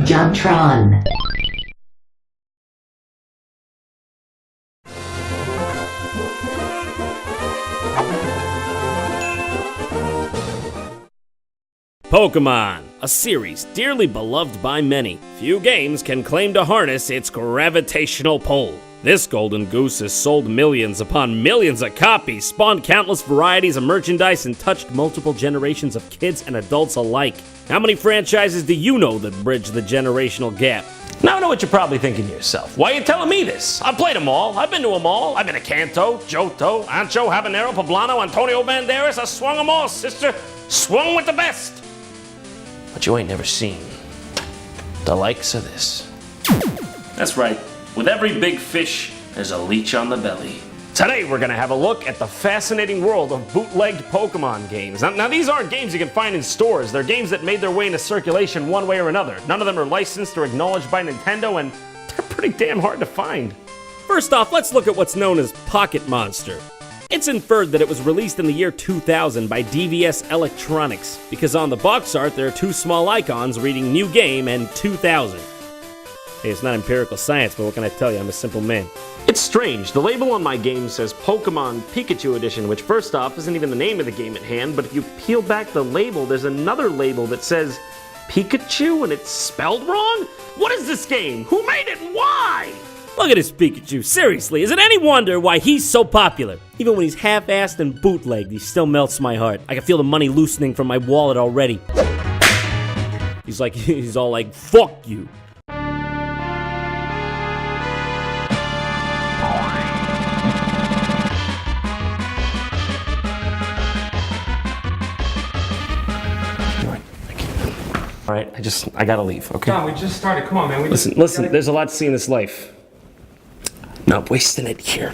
JonTron. Pokémon, a series dearly beloved by many. Few games can claim to harness its gravitational pull. This golden goose has sold millions upon millions of copies, spawned countless varieties of merchandise, and touched multiple generations of kids and adults alike. How many franchises do you know that bridge the generational gap? Now I know what you're probably thinking to yourself. Why are you telling me this? I've played them all. I've been to them all. I've been to Kanto, Johto, Ancho, Habanero, Poblano, Antonio Banderas. I swung them all, sister. Swung with the best. But you ain't never seen the likes of this. That's right. With every big fish, there's a leech on the belly. Today we're gonna have a look at the fascinating world of bootlegged Pokemon games. Now these aren't games you can find in stores. They're games that made their way into circulation one way or another. None of them are licensed or acknowledged by Nintendo, and they're pretty damn hard to find. First off, let's look at what's known as Pocket Monster. It's inferred that it was released in the year 2000 by DVS Electronics, because on the box art there are two small icons reading New Game and 2000. Hey, it's not empirical science, but what can I tell you? I'm a simple man. It's strange. The label on my game says Pokemon Pikachu Edition, which first off isn't even the name of the game at hand, but if you peel back the label, there's another label that says Pikachu and it's spelled wrong? What is this game? Who made it and why? Look at this Pikachu. Seriously, is it any wonder why he's so popular? Even when he's half-assed and bootlegged, he still melts my heart. I can feel the money loosening from my wallet already. He's all like, fuck you. All right, I gotta leave, okay? John, we just started. Come on, man. Listen, there's a lot to see in this life. Not wasting it here.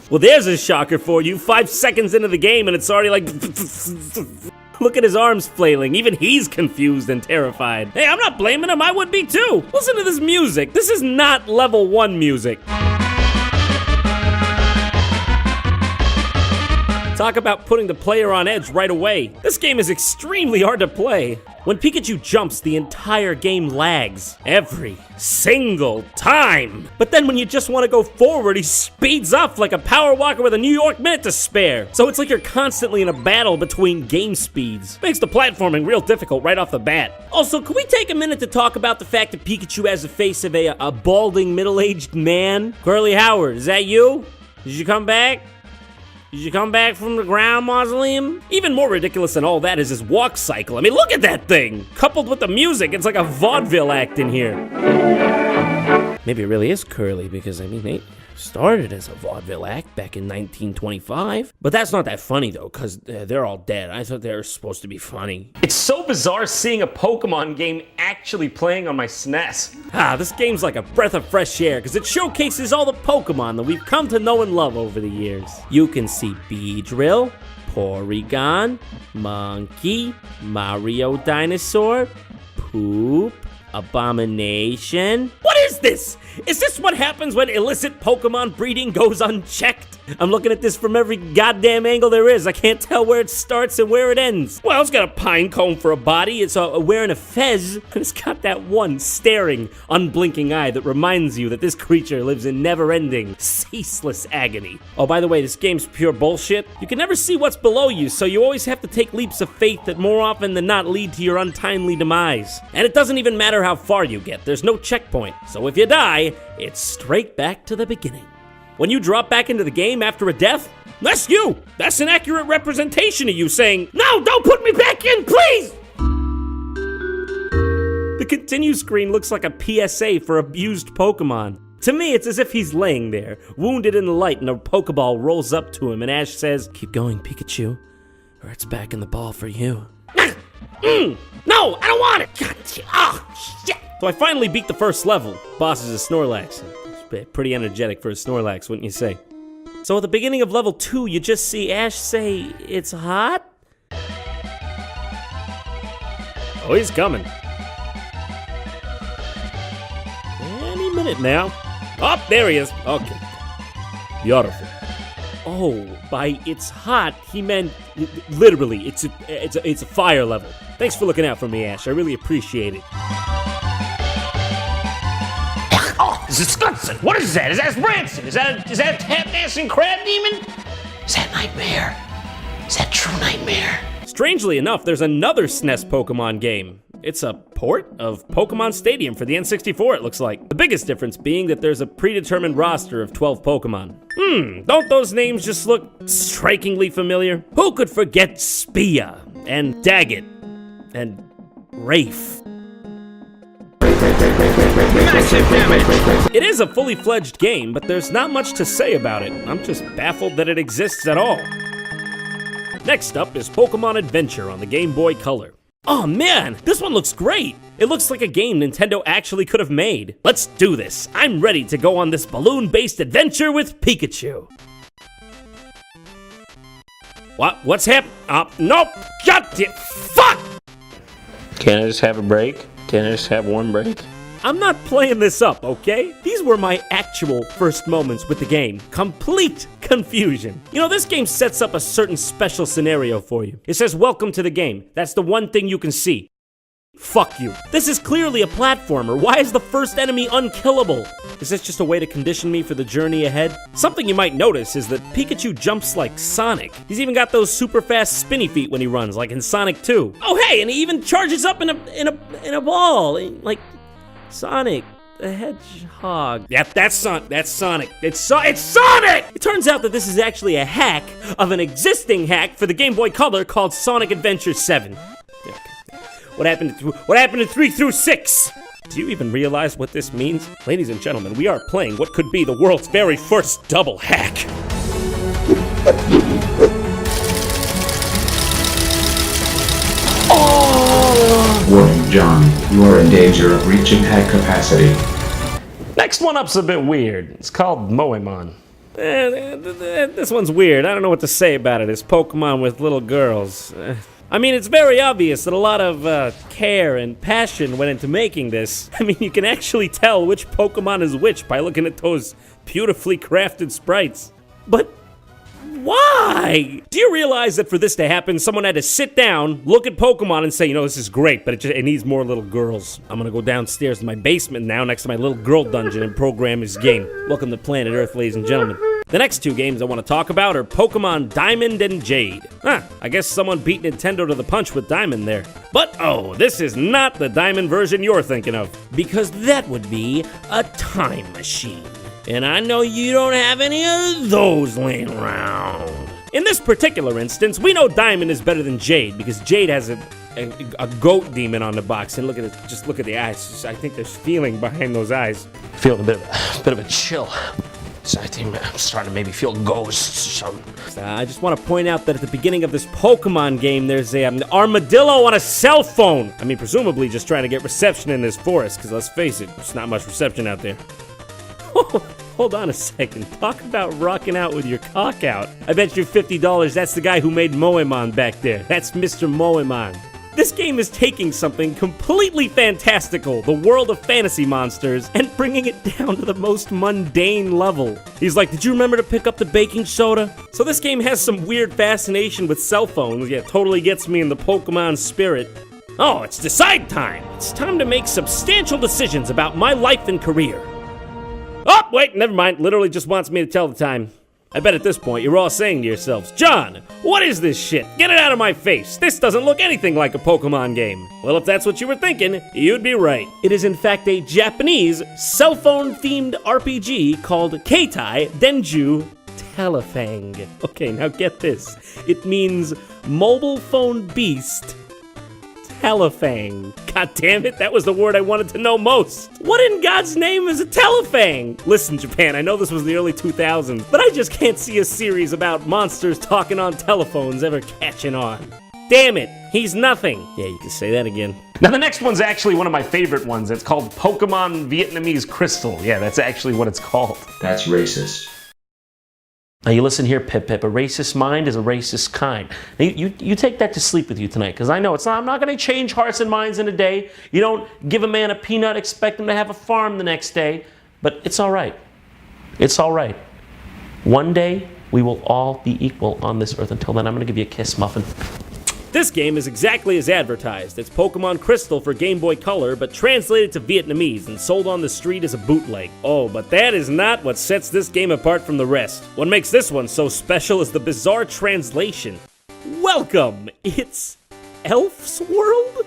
Well, there's a shocker for you. 5 seconds into the game and it's already like... Look at his arms flailing. Even he's confused and terrified. Hey, I'm not blaming him. I would be too. Listen to this music. This is not level 1 music. Talk about putting the player on edge right away. This game is extremely hard to play. When Pikachu jumps, the entire game lags. Every single time. But then when you just want to go forward, he speeds up like a power walker with a New York minute to spare. So it's like you're constantly in a battle between game speeds. Makes the platforming real difficult right off the bat. Also, can we take a minute to talk about the fact that Pikachu has the face of a balding middle-aged man? Curly Howard, is that you? Did you come back? Did you come back from the ground mausoleum? Even more ridiculous than all that is his walk cycle. I mean, look at that thing! Coupled with the music, it's like a vaudeville act in here. Maybe it really is curly, because, I mean, they started as a vaudeville act back in 1925. But that's not that funny, though, because they're all dead. I thought they were supposed to be funny. It's so bizarre seeing a Pokemon game actually playing on my SNES. This game's like a breath of fresh air, because it showcases all the Pokemon that we've come to know and love over the years. You can see Beedrill, Porygon, Monkey, Mario Dinosaur, Poop, Abomination. What is this? Is this what happens when illicit Pokemon breeding goes unchecked? I'm looking at this from every goddamn angle there is. I can't tell where it starts and where it ends. Well, it's got a pine cone for a body. It's wearing a fez. And it's got that one staring, unblinking eye that reminds you that this creature lives in never-ending, ceaseless agony. Oh, by the way, this game's pure bullshit. You can never see what's below you, so you always have to take leaps of faith that more often than not lead to your untimely demise. And it doesn't even matter how far you get. There's no checkpoint. So if you die, it's straight back to the beginning. When you drop back into the game after a death, that's you! That's an accurate representation of you saying, "No, don't put me back in, please!" The continue screen looks like a PSA for abused Pokemon. To me, it's as if he's laying there, wounded in the light, and a Pokeball rolls up to him, and Ash says, "Keep going, Pikachu, or it's back in the ball for you." No, I don't want it! God, shit! So I finally beat the first level. Boss is a Snorlax. It's pretty energetic for a Snorlax, wouldn't you say? So at the beginning of level 2, you just see Ash say, "It's hot?" Oh, he's coming. Any minute now. Oh, there he is. Okay. Beautiful. Oh, by "it's hot," he meant literally. It's a fire level. Thanks for looking out for me, Ash. I really appreciate it. It's disgusting. What is that? Is that Branson? Is that a tap-dancing crab demon? Is that Nightmare? Is that true Nightmare? Strangely enough, there's another SNES Pokemon game. It's a port of Pokemon Stadium for the N64, it looks like. The biggest difference being that there's a predetermined roster of 12 Pokemon. Don't those names just look strikingly familiar? Who could forget Spia, and Daggett, and Rafe? Massive damage! It is a fully fledged game, but there's not much to say about it. I'm just baffled that it exists at all. Next up is Pokemon Adventure on the Game Boy Color. Oh man, this one looks great! It looks like a game Nintendo actually could have made. Let's do this. I'm ready to go on this balloon-based adventure with Pikachu. What's happening? Nope! Got it! Fuck! Can't I just have a break? Can't I just have one break? I'm not playing this up, okay? These were my actual first moments with the game. Complete confusion. You know, this game sets up a certain special scenario for you. It says, welcome to the game. That's the one thing you can see. Fuck you. This is clearly a platformer. Why is the first enemy unkillable? Is this just a way to condition me for the journey ahead? Something you might notice is that Pikachu jumps like Sonic. He's even got those super fast spinny feet when he runs, like in Sonic 2. Oh hey, and he even charges up in a ball, like Sonic the Hedgehog. Yep, that's Sonic. It's Sonic! It turns out that this is actually a hack of an existing hack for the Game Boy Color called Sonic Adventure 7. What happened to 3 through 6? Do you even realize what this means? Ladies and gentlemen, we are playing what could be the world's very first double hack. Warning, John. You are in danger of reaching hack capacity. Next one up's a bit weird. It's called Moemon. This one's weird. I don't know what to say about it. It's Pokemon with little girls. I mean, it's very obvious that a lot of care and passion went into making this. I mean, you can actually tell which Pokemon is which by looking at those beautifully crafted sprites. But why? Do you realize that for this to happen, someone had to sit down, look at Pokemon, and say, you know, this is great, but it needs more little girls. I'm gonna go downstairs to my basement now, next to my little girl dungeon, and program this game. Welcome to Planet Earth, ladies and gentlemen. The next two games I want to talk about are Pokemon Diamond and Jade. I guess someone beat Nintendo to the punch with Diamond there. But oh, this is not the Diamond version you're thinking of, because that would be a time machine. And I know you don't have any of those laying around. In this particular instance, we know Diamond is better than Jade, because Jade has a goat demon on the box, and look at it, just look at the eyes. I think there's feeling behind those eyes. Feeling a bit of a chill. So I think I'm starting to maybe feel ghosts or something. I just want to point out that at the beginning of this Pokemon game, there's an armadillo on a cell phone. I mean, presumably just trying to get reception in this forest, because let's face it, there's not much reception out there. Hold on a second. Talk about rocking out with your cock out. I bet you $50 that's the guy who made Moemon back there. That's Mr. Moemon. This game is taking something completely fantastical, the world of fantasy monsters, and bringing it down to the most mundane level. He's like, did you remember to pick up the baking soda? So this game has some weird fascination with cell phones. Yeah, totally gets me in the Pokemon spirit. Oh, it's decide time. It's time to make substantial decisions about my life and career. Oh, wait, never mind. Literally just wants me to tell the time. I bet at this point you're all saying to yourselves, John, what is this shit? Get it out of my face. This doesn't look anything like a Pokemon game. Well, if that's what you were thinking, you'd be right. It is in fact a Japanese cell phone themed RPG called Keitai Denju Telefang. Okay, now get this. It means mobile phone beast Telefang. God damn it, that was the word I wanted to know most. What in God's name is a Telefang? Listen, Japan, I know this was the early 2000s, but I just can't see a series about monsters talking on telephones ever catching on. Damn it, he's nothing. Yeah, you can say that again. Now the next one's actually one of my favorite ones. It's called Pokemon Vietnamese Crystal. Yeah, that's actually what it's called. That's racist. Now you listen here, Pip Pip, a racist mind is a racist kind. Now you take that to sleep with you tonight, because I know I'm not going to change hearts and minds in a day. You don't give a man a peanut, expect him to have a farm the next day. But it's all right. It's all right. One day, we will all be equal on this earth. Until then, I'm going to give you a kiss, Muffin. This game is exactly as advertised. It's Pokemon Crystal for Game Boy Color, but translated to Vietnamese and sold on the street as a bootleg. Oh, but that is not what sets this game apart from the rest. What makes this one so special is the bizarre translation. Welcome! It's Elf's World?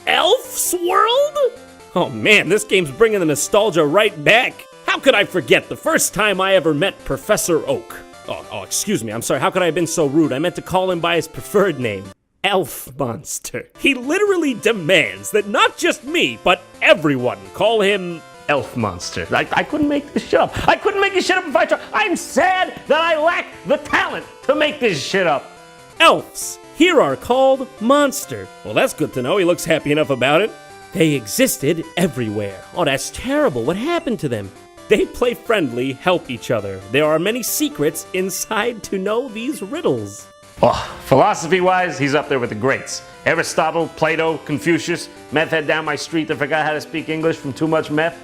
Elf's World? Oh man, this game's bringing the nostalgia right back. How could I forget the first time I ever met Professor Oak? Oh, excuse me, I'm sorry, how could I have been so rude? I meant to call him by his preferred name. Elf Monster. He literally demands that not just me, but everyone call him Elf Monster. I couldn't make this shit up. I couldn't make this shit up if I tried. I'm sad that I lack the talent to make this shit up. elves. Here are called Monster. Well, that's good to know. He looks happy enough about it. They existed everywhere. Oh, that's terrible. What happened to them? They play friendly, help each other. There are many secrets inside to know these riddles. Oh, philosophy-wise, he's up there with the greats. Aristotle, Plato, Confucius, meth head down my street that forgot how to speak English from too much meth.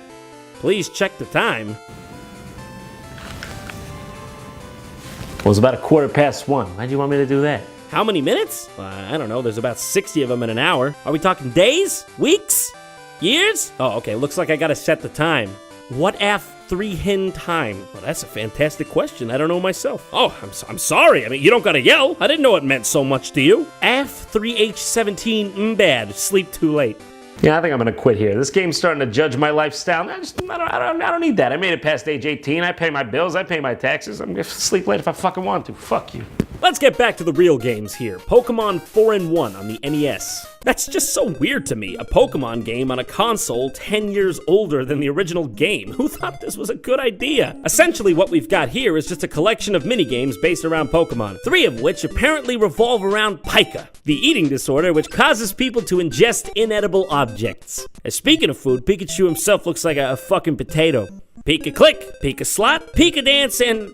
Please check the time. It was about 1:15. Why'd you want me to do that? How many minutes? I don't know. There's about 60 of them in an hour. Are we talking days? Weeks? Years? Oh, okay. Looks like I gotta set the time. What af 3 hin time? Well, that's a fantastic question. I don't know myself. Oh, I'm sorry. I mean, you don't gotta yell. I didn't know it meant so much to you. af 3h17 bad. Sleep too late. Yeah, I think I'm gonna quit here. This game's starting to judge my lifestyle. I don't need that. I made it past age 18. I pay my bills. I pay my taxes. I'm gonna sleep late if I fucking want to. Fuck you. Let's get back to the real games here. Pokemon 4-in-1 on the NES. That's just so weird to me. A Pokemon game on a console 10 years older than the original game. Who thought this was a good idea? Essentially, what we've got here is just a collection of minigames based around Pokemon, 3 of which apparently revolve around pica, the eating disorder which causes people to ingest inedible objects. And speaking of food, Pikachu himself looks like a fucking potato. Pika-click, Pika-slot, Pika-dance, and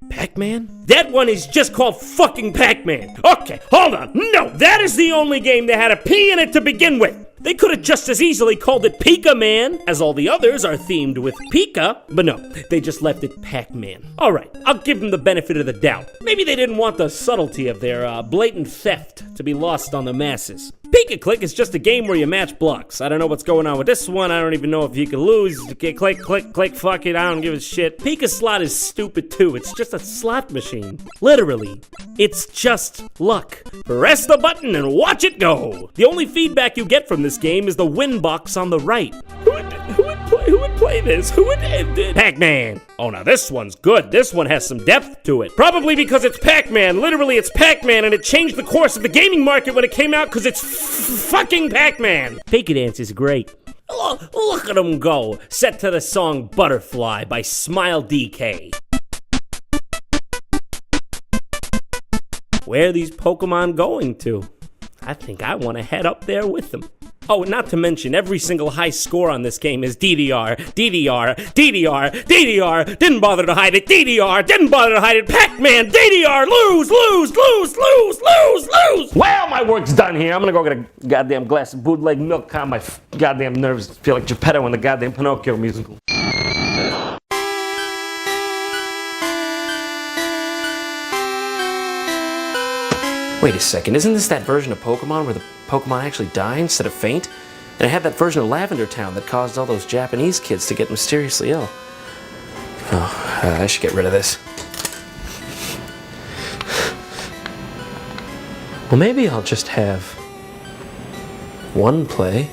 Pac-Man? That one is just called fucking Pac-Man. Okay, hold on. No, that is the only game that had a P in it to begin with. They could have just as easily called it Pika-Man, as all the others are themed with Pika, but no, they just left it Pac-Man. Alright, I'll give them the benefit of the doubt. Maybe they didn't want the subtlety of their blatant theft to be lost on the masses. Pika-click is just a game where you match blocks. I don't know what's going on with this one. I don't even know if you can lose. Click, click, click, fuck it, I don't give a shit. Pika-slot is stupid too. It's just a slot machine. Literally, it's just luck. Press the button and watch it go. The only feedback you get from this game is the win box on the right. Who would play this? Who would Pac-Man. Oh, now this one's good. This one has some depth to it. Probably because it's Pac-Man. Literally, it's Pac-Man, and it changed the course of the gaming market when it came out because it's fucking Pac-Man. Pika-dance is great. Look at him go. Set to the song Butterfly by Smile DK. Where are these Pokemon going to? I think I want to head up there with them. Oh, not to mention, every single high score on this game is DDR, DDR, DDR, DDR, didn't bother to hide it, DDR, didn't bother to hide it, Pac-Man, DDR, lose, lose, lose, lose, lose, lose! Well, my work's done here. I'm gonna go get a goddamn glass of bootleg milk, calm my goddamn nerves, feel like Geppetto in the goddamn Pinocchio musical. Wait a second, isn't this that version of Pokemon where the Pokemon actually die instead of faint? And I had that version of Lavender Town that caused all those Japanese kids to get mysteriously ill. Oh, I should get rid of this. Well, maybe I'll just have one play.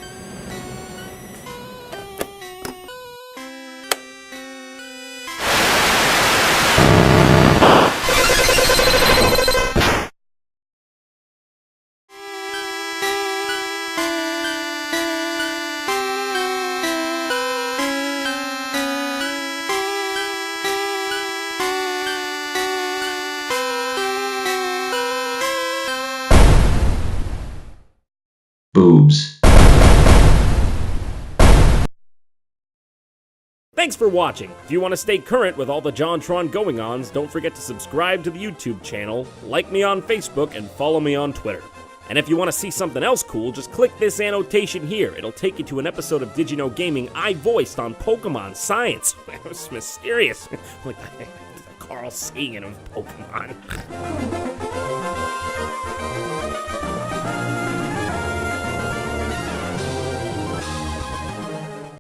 Boobs. Thanks for watching. If you want to stay current with all the JonTron going-ons, don't forget to subscribe to the YouTube channel, like me on Facebook, and follow me on Twitter. And if you want to see something else cool, just click this annotation here. It'll take you to an episode of Did You Know Gaming I voiced on Pokemon Science. It was mysterious. Like the Carl Sagan of Pokemon.